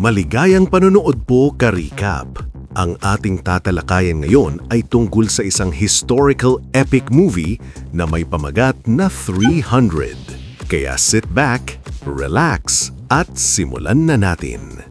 Maligayang panonood po ka-recap. Ang ating tatalakayan ngayon ay tungkol sa isang historical epic movie na may pamagat na 300. Kaya sit back, relax, at simulan na natin.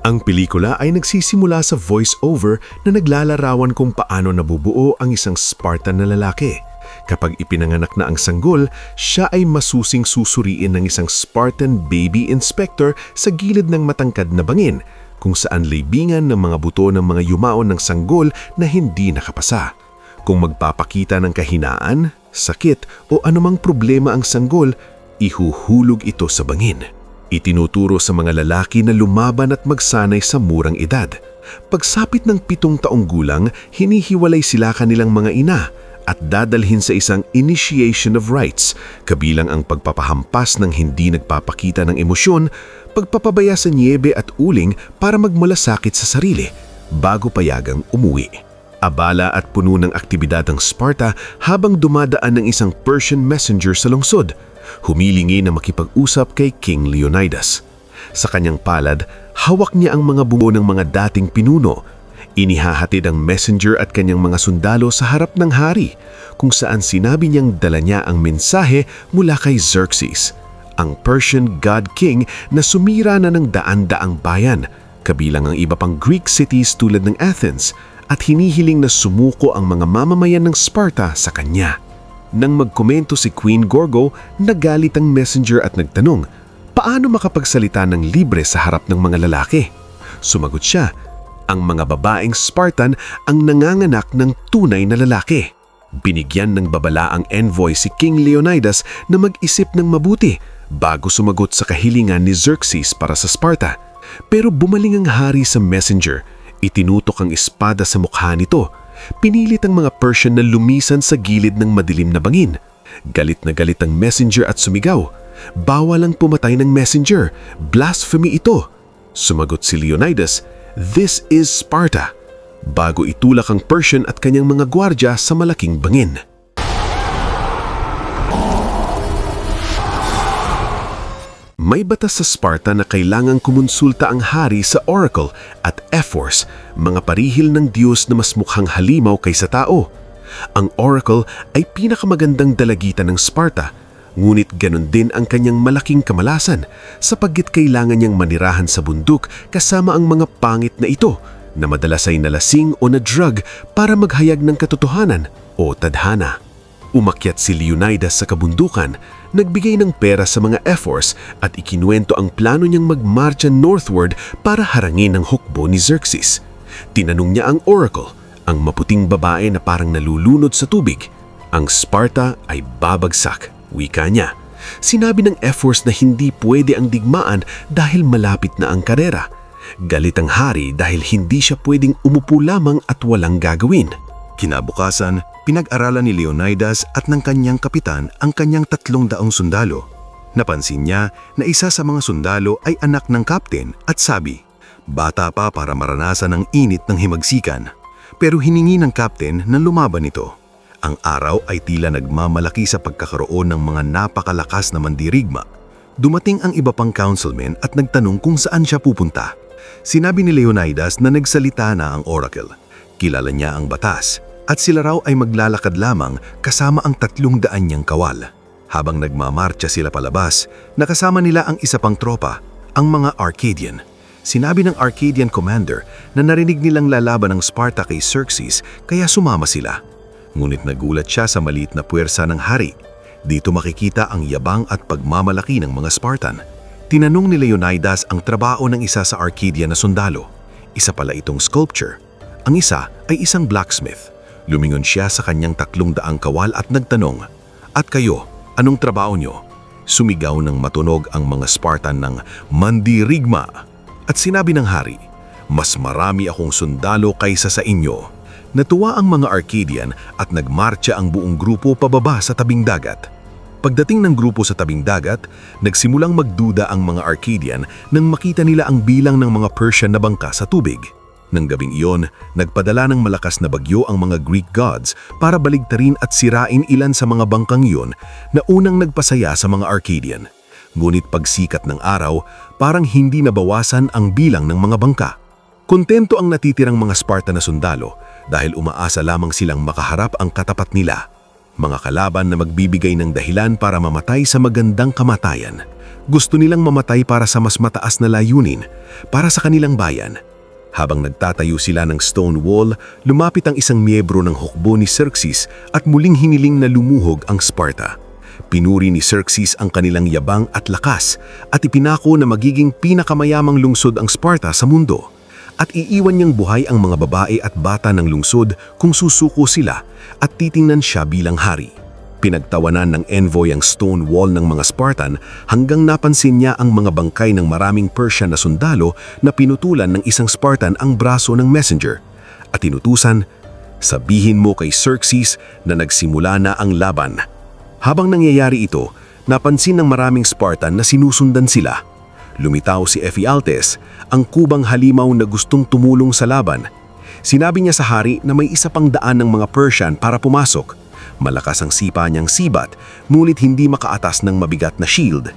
Ang pelikula ay nagsisimula sa voice-over na naglalarawan kung paano nabubuo ang isang Spartan na lalaki. Kapag ipinanganak na ang sanggol, siya ay masusing susuriin ng isang Spartan baby inspector sa gilid ng matangkad na bangin, kung saan libingan ng mga buto ng mga yumaon ng sanggol na hindi nakapasa. Kung magpapakita ng kahinaan, sakit o anumang problema ang sanggol, ihuhulog ito sa bangin. Itinuturo sa mga lalaki na lumaban at magsanay sa murang edad. Pagsapit ng 7 taong gulang, hinihiwalay sila kanilang mga ina at dadalhin sa isang initiation of rites, kabilang ang pagpapahampas ng hindi nagpapakita ng emosyon, pagpapabaya sa niebe at uling para magmalasakit sa sarili, bago payagang umuwi. Abala at puno ng aktibidad ang Sparta habang dumadaan ng isang Persian messenger sa lungsod. Humilingi na makipag-usap kay King Leonidas. Sa kanyang palad, hawak niya ang mga buo ng mga dating pinuno. Inihahatid ang messenger at kanyang mga sundalo sa harap ng hari, kung saan sinabi niyang dala niya ang mensahe mula kay Xerxes, ang Persian God King na sumira na ng daan-daang bayan, kabilang ang iba pang Greek cities tulad ng Athens, at hinihiling na sumuko ang mga mamamayan ng Sparta sa kanya. Nang magkomento si Queen Gorgo, nagalit ang messenger at nagtanong, paano makapagsalita ng libre sa harap ng mga lalaki? Sumagot siya, ang mga babaeng Spartan ang nanganganak ng tunay na lalaki. Binigyan ng babala ang envoy si King Leonidas na mag-isip ng mabuti bago sumagot sa kahilingan ni Xerxes para sa Sparta. Pero bumaling ang hari sa messenger, itinutok ang espada sa mukha nito. Pinilit ang mga Persian na lumisan sa gilid ng madilim na bangin. Galit na galit ang messenger at sumigaw, bawal ang pumatay ng messenger, blasphemy ito. Sumagot si Leonidas, "This is Sparta," bago itulak ang Persian at kanyang mga gwardya sa malaking bangin. May batas sa Sparta na kailangang kumonsulta ang hari sa Oracle at Ephors, mga parihil ng Diyos na mas mukhang halimaw kaysa tao. Ang Oracle ay pinakamagandang dalagitan ng Sparta, ngunit ganun din ang kanyang malaking kamalasan sapagkat kailangan niyang manirahan sa bundok kasama ang mga pangit na ito na madalas ay nalasing o na-drug para maghayag ng katotohanan o tadhana. Umakyat si Leonidas sa kabundukan, nagbigay ng pera sa mga Ephors at ikinuwento ang plano niyang magmarcha northward para harangin ang hukbo ni Xerxes. Tinanong niya ang Oracle, ang maputing babae na parang nalulunod sa tubig. Ang Sparta ay babagsak, wika niya. Sinabi ng Ephors na hindi pwede ang digmaan dahil malapit na ang karera. Galit ang hari dahil hindi siya pwedeng umupo lamang at walang gagawin. Kinabukasan, pinag-aralan ni Leonidas at ng kanyang kapitan ang kanyang 300 sundalo. Napansin niya na isa sa mga sundalo ay anak ng kapten at sabi, bata pa para maranasan ang init ng himagsikan. Pero hiningi ng kapten na lumaban ito. Ang araw ay tila nagmamalaki sa pagkakaroon ng mga napakalakas na mandirigma. Dumating ang iba pang councilmen at nagtanong kung saan siya pupunta. Sinabi ni Leonidas na nagsalita na ang Oracle. Kilala niya ang batas at sila raw ay maglalakad lamang kasama ang 300 niyang kawal. Habang nagmamarcha sila palabas, nakasama nila ang isa pang tropa, ang mga Arcadian. Sinabi ng Arcadian commander na narinig nilang lalaban ng Sparta kay Xerxes kaya sumama sila. Ngunit nagulat siya sa maliit na puwersa ng hari. Dito makikita ang yabang at pagmamalaki ng mga Spartan. Tinanong ni Leonidas ang trabaho ng isa sa Arcadian na sundalo. Isa pala itong sculpture. Ang isa ay isang blacksmith. Lumingon siya sa kanyang 300 kawal at nagtanong, "At kayo, anong trabaho nyo?" Sumigaw ng matunog ang mga Spartan ng mandirigma. At sinabi ng hari, "Mas marami akong sundalo kaysa sa inyo." Natuwa ang mga Arcadian at nagmarcha ang buong grupo pababa sa tabing dagat. Pagdating ng grupo sa tabing dagat, nagsimulang magduda ang mga Arcadian nang makita nila ang bilang ng mga Persian na bangka sa tubig. Nang gabing iyon, nagpadala ng malakas na bagyo ang mga Greek gods para baligtarin at sirain ilan sa mga bangkang iyon na unang nagpasaya sa mga Arcadian. Ngunit pagsikat ng araw, parang hindi nabawasan ang bilang ng mga bangka. Kontento ang natitirang mga Spartan na sundalo dahil umaasa lamang silang makaharap ang katapat nila. Mga kalaban na magbibigay ng dahilan para mamatay sa magandang kamatayan. Gusto nilang mamatay para sa mas mataas na layunin, para sa kanilang bayan. Habang nagtatayo sila ng stone wall, lumapit ang isang miyembro ng hukbo ni Xerxes at muling hiniling na lumuhog ang Sparta. Pinuri ni Xerxes ang kanilang yabang at lakas at ipinako na magiging pinakamayamang lungsod ang Sparta sa mundo. At iiwan niyang buhay ang mga babae at bata ng lungsod kung susuko sila at titingnan siya bilang hari. Pinagtawanan ng envoy ang stone wall ng mga Spartan hanggang napansin niya ang mga bangkay ng maraming Persian na sundalo na pinutulan ng isang Spartan ang braso ng messenger. At tinutusan, sabihin mo kay Xerxes na nagsimula na ang laban. Habang nangyayari ito, napansin ng maraming Spartan na sinusundan sila. Lumitaw si Ephialtes, ang kubang halimaw na gustong tumulong sa laban. Sinabi niya sa hari na may isa pang daan ng mga Persian para pumasok. Malakas ang sipa niyang sibat, ngunit hindi makaatas ng mabigat na shield.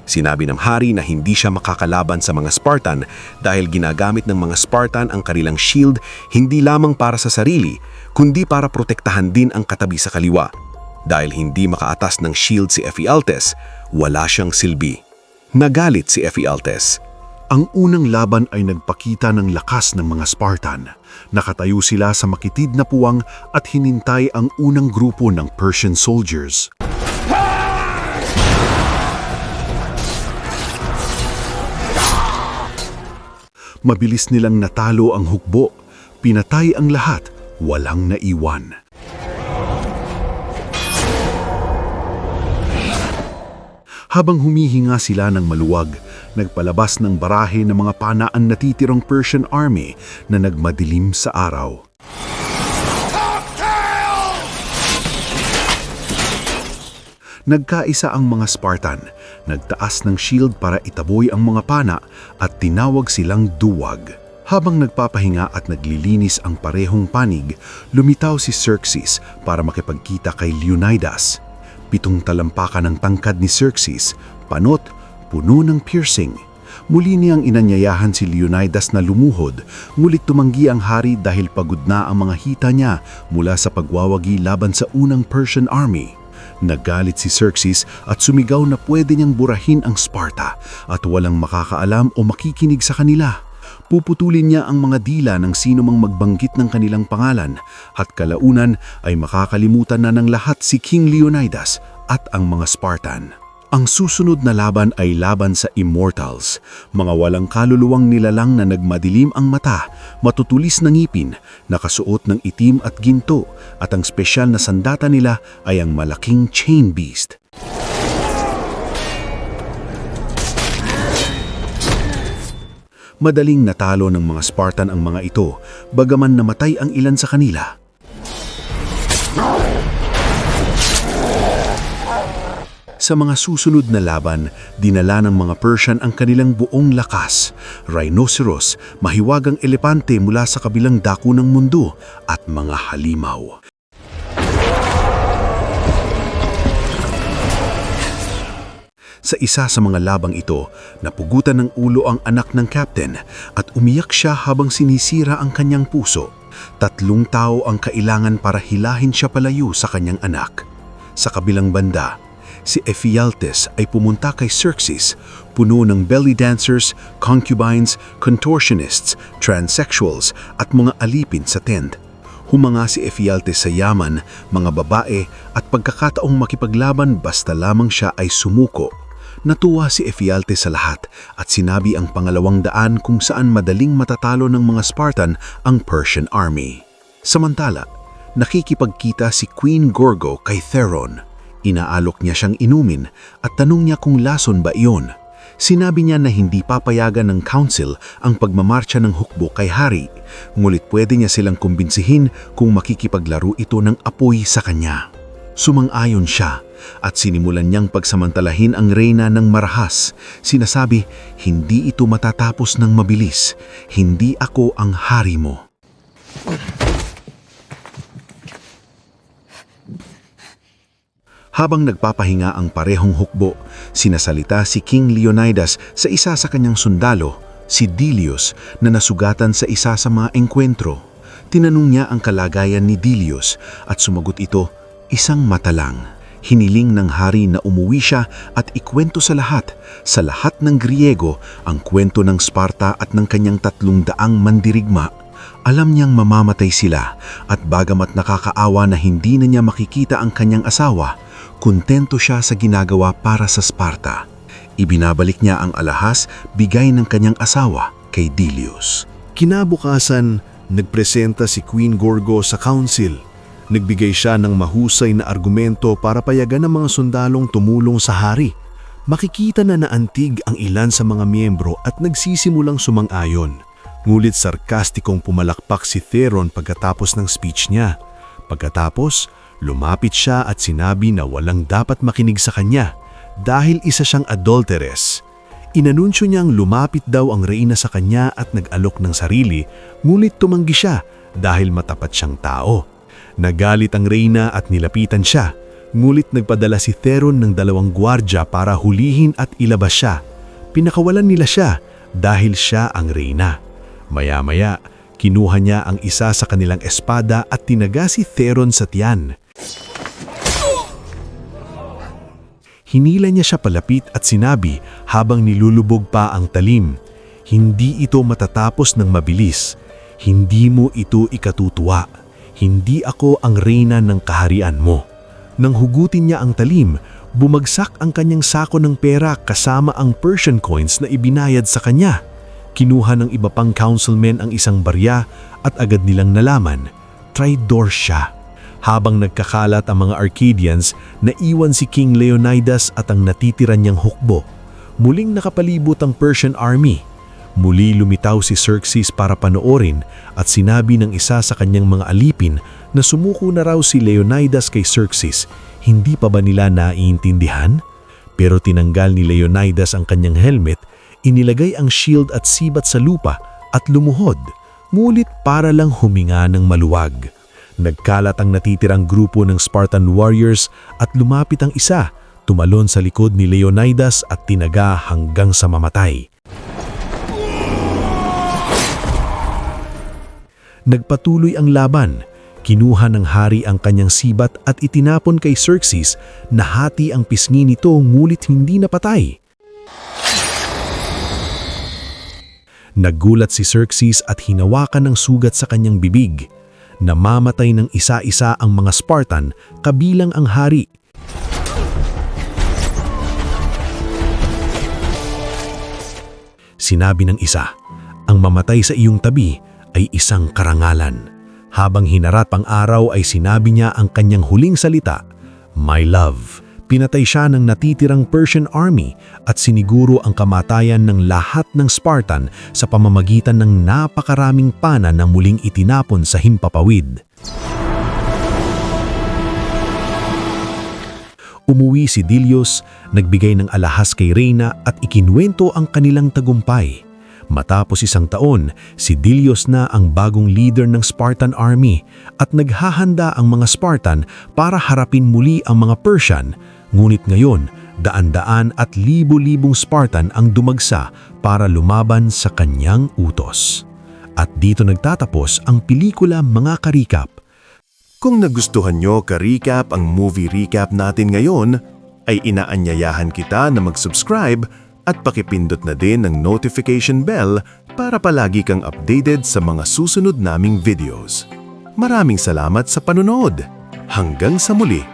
Sinabi ng hari na hindi siya makakalaban sa mga Spartan dahil ginagamit ng mga Spartan ang kanilang shield hindi lamang para sa sarili, kundi para protektahan din ang katabi sa kaliwa. Dahil hindi makaatas ng shield si Ephialtes, wala siyang silbi. Nagalit si Ephialtes. Ang unang laban ay nagpakita ng lakas ng mga Spartan. Nakatayo sila sa makitid na puwang at hinintay ang unang grupo ng Persian soldiers. Mabilis nilang natalo ang hukbo. Pinatay ang lahat, walang naiwan. Habang humihinga sila ng maluwag, nagpalabas ng barahe ng mga panaan na titirang Persian army na nagmadilim sa araw. Nagkaisa ang mga Spartan, nagtaas ng shield para itaboy ang mga pana at tinawag silang duwag. Habang nagpapahinga at naglilinis ang parehong panig, lumitaw si Xerxes para makipagkita kay Leonidas. 7 talampakan ng tangkad ni Xerxes, panot, puno ng piercing. Muli niyang inanyayahan si Leonidas na lumuhod, ngulit tumanggi ang hari dahil pagod na ang mga hita niya mula sa pagwawagi laban sa unang Persian army. Nagalit si Xerxes at sumigaw na pwede niyang burahin ang Sparta at walang makakaalam o makikinig sa kanila. Puputulin niya ang mga dila ng sino mang magbanggit ng kanilang pangalan at kalaunan ay makakalimutan na ng lahat si King Leonidas at ang mga Spartan. Ang susunod na laban ay laban sa Immortals, mga walang kaluluwang nilalang na nagmadilim ang mata, matutulis na ngipin, nakasuot ng itim at ginto at ang spesyal na sandata nila ay ang malaking chain beast. Madaling natalo ng mga Spartan ang mga ito, bagaman namatay ang ilan sa kanila. Sa mga susunod na laban, dinala ng mga Persian ang kanilang buong lakas, rhinoceros, mahiwagang elepante mula sa kabilang dako ng mundo, at mga halimaw. Sa isa sa mga labang ito, napugutan ng ulo ang anak ng captain at umiyak siya habang sinisira ang kanyang puso. 3 tao ang kailangan para hilahin siya palayo sa kanyang anak. Sa kabilang banda, si Ephialtes ay pumunta kay Xerxes, puno ng belly dancers, concubines, contortionists, transsexuals at mga alipin sa tent. Humanga si Ephialtes sa yaman, mga babae at pagkakataong makipaglaban basta lamang siya ay sumuko. Natuwa si Ephialtes sa lahat at sinabi ang 200 kung saan madaling matatalo ng mga Spartan ang Persian army. Samantala, nakikipagkita si Queen Gorgo kay Theron. Inaalok niya siyang inumin at tanong niya kung lason ba iyon. Sinabi niya na hindi papayagan ng council ang pagmamarcha ng hukbo kay hari, ngulit pwede niya silang kumbinsihin kung makikipaglaro ito ng apoy sa kanya. Sumang-ayon siya at sinimulan niyang pagsamantalahin ang reyna ng marahas. Sinasabi, hindi ito matatapos ng mabilis. Hindi ako ang hari mo. Habang nagpapahinga ang parehong hukbo, sinasalita si King Leonidas sa isa sa kanyang sundalo, si Dilius, na nasugatan sa isa sa mga engkwentro. Tinanong niya ang kalagayan ni Dilius at sumagot ito, isang mata lang. Hiniling ng hari na umuwi siya at ikwento sa lahat ng Griego, ang kwento ng Sparta at ng kanyang 300 mandirigma. Alam niyang mamamatay sila at bagamat nakakaawa na hindi na niya makikita ang kanyang asawa, kontento siya sa ginagawa para sa Sparta. Ibinabalik niya ang alahas bigay ng kanyang asawa kay Dilius. Kinabukasan, nagpresenta si Queen Gorgo sa council. Nagbigay siya ng mahusay na argumento para payagan ng mga sundalong tumulong sa hari. Makikita na naantig ang ilan sa mga miyembro at nagsisimulang sumang-ayon. Ngulit sarkastikong pumalakpak si Theron pagkatapos ng speech niya. Pagkatapos, lumapit siya at sinabi na walang dapat makinig sa kanya dahil isa siyang adulteress. Inanunsyo niyang lumapit daw ang reyna sa kanya at nag-alok ng sarili, ngunit tumanggi siya dahil matapat siyang tao. Nagalit ang reyna at nilapitan siya, ngulit nagpadala si Theron ng 2 gwardya para hulihin at ilabas siya. Pinakawalan nila siya dahil siya ang reyna. Maya-maya, kinuha niya ang isa sa kanilang espada at tinaga si Theron sa tiyan. Hinila niya siya palapit at sinabi habang nilulubog pa ang talim, "Hindi ito matatapos ng mabilis. Hindi mo ito ikatutuwa. Hindi ako ang reyna ng kaharian mo." Nang hugutin niya ang talim, bumagsak ang kanyang sako ng pera kasama ang Persian coins na ibinayad sa kanya. Kinuha ng iba pang councilmen ang isang barya at agad nilang nalaman, traidor siya. Habang nagkakalat ang mga Arcadians, naiwan si King Leonidas at ang natitira niyang hukbo. Muling nakapalibot ang Persian army. Muli lumitaw si Xerxes para panoorin at sinabi ng isa sa kanyang mga alipin na sumuko na raw si Leonidas kay Xerxes. Hindi pa ba nila naiintindihan? Pero tinanggal ni Leonidas ang kanyang helmet, inilagay ang shield at sibat sa lupa at lumuhod, ngulit para lang huminga ng maluwag. Nagkalat ang natitirang grupo ng Spartan warriors at lumapit ang isa, tumalon sa likod ni Leonidas at tinaga hanggang sa mamatay. Nagpatuloy ang laban. Kinuha ng hari ang kanyang sibat at itinapon kay Xerxes, nahati ang pisngi nito ngulit hindi napatay. Nagulat si Xerxes at hinawakan ng sugat sa kanyang bibig. Namamatay ng isa-isa ang mga Spartan, kabilang ang hari. Sinabi ng isa, "Ang mamatay sa iyong tabi ay isang karangalan." Habang hinarap ang araw ay sinabi niya ang kanyang huling salita, "My love." Pinatay siya ng natitirang Persian army at siniguro ang kamatayan ng lahat ng Spartan sa pamamagitan ng napakaraming pana na muling itinapon sa himpapawid. Umuwi si Dilius, nagbigay ng alahas kay reyna at ikinwento ang kanilang tagumpay. Matapos 1 taon, si Dilius na ang bagong leader ng Spartan army at naghahanda ang mga Spartan para harapin muli ang mga Persian. Ngunit ngayon, daan-daan at libo-libong Spartan ang dumagsa para lumaban sa kanyang utos. At dito nagtatapos ang pelikula, mga karikap. Kung nagustuhan nyo ka-recap ang movie recap natin ngayon, ay inaanyayahan kita na mag-subscribe at pakipindot na din ang notification bell para palagi kang updated sa mga susunod naming videos. Maraming salamat sa panonood. Hanggang sa muli!